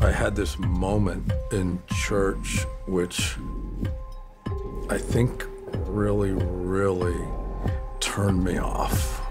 I had this moment in church which I think really turned me off.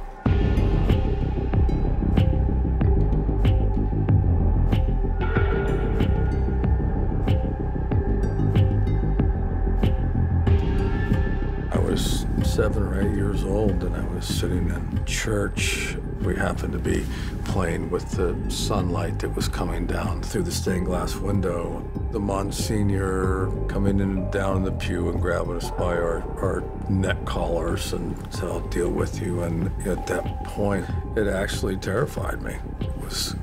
I was 7 or 8 years old and I was sitting in church. We happened to be playing with the sunlight that was coming down through the stained glass window. The Monsignor coming in and down in the pew and grabbing us by our neck collars and said, "I'll deal with you." And at that point, it actually terrified me. It was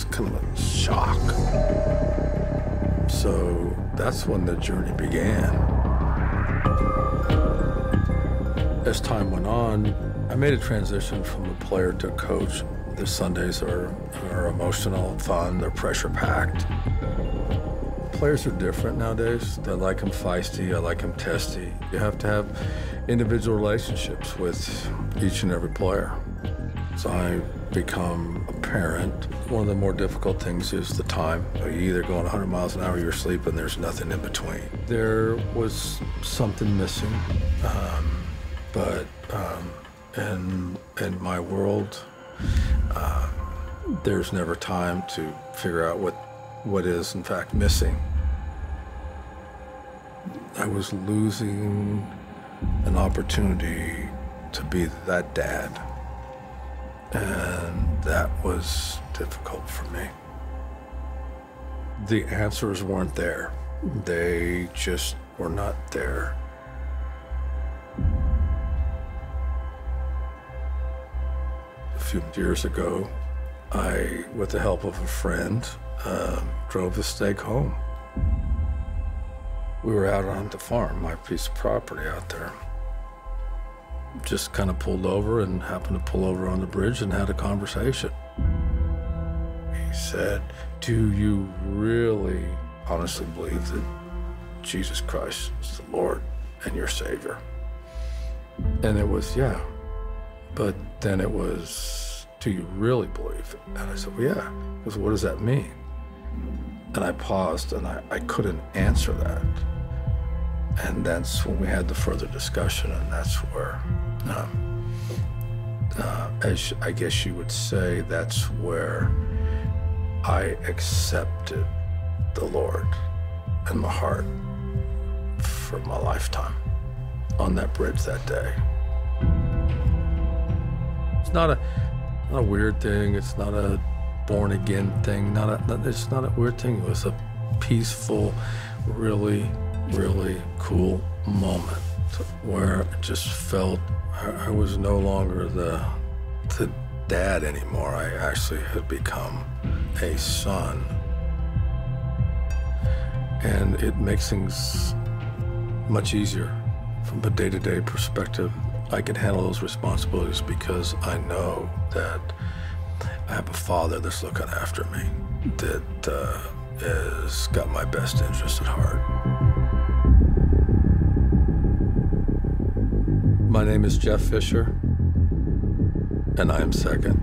kind of a shock. So that's when the journey began. As time went on, I made a transition from a player to a coach. The Sundays are emotional, fun, they're pressure-packed. Players are different nowadays. I like them feisty, I like them testy. You have to have individual relationships with each and every player. As I become a parent, one of the more difficult things is the time. You either going 100 miles an hour or you're asleep and there's nothing in between. There was something missing, but in my world, there's never time to figure out what is in fact missing. I was losing an opportunity to be that dad, and that was difficult for me. The answers weren't there. They just were not there. A few years ago, I, with the help of a friend, drove the stake home. We were out on the farm, my piece of property out there. Just kind of pulled over and happened to pull over on the bridge and had a conversation. He said, "Do you really honestly believe that Jesus Christ is the Lord and your Savior?" And it was, yeah. But then it was, "Do you really believe it?" And I said, "Well, yeah." He goes, "What does that mean?" And I paused and I couldn't answer that. And that's when we had the further discussion, and that's where, as I guess you would say, that's where I accepted the Lord in my heart for my lifetime on that bridge that day. It's not a weird thing. It's not a born again thing. It's not a weird thing. It was a peaceful, really cool moment where I just felt I was no longer the dad anymore. I actually had become a son. And it makes things much easier from a day-to-day perspective. I can handle those responsibilities because I know that I have a father that's looking after me, that has got my best interest at heart. My name is Jeff Fisher, and I am second.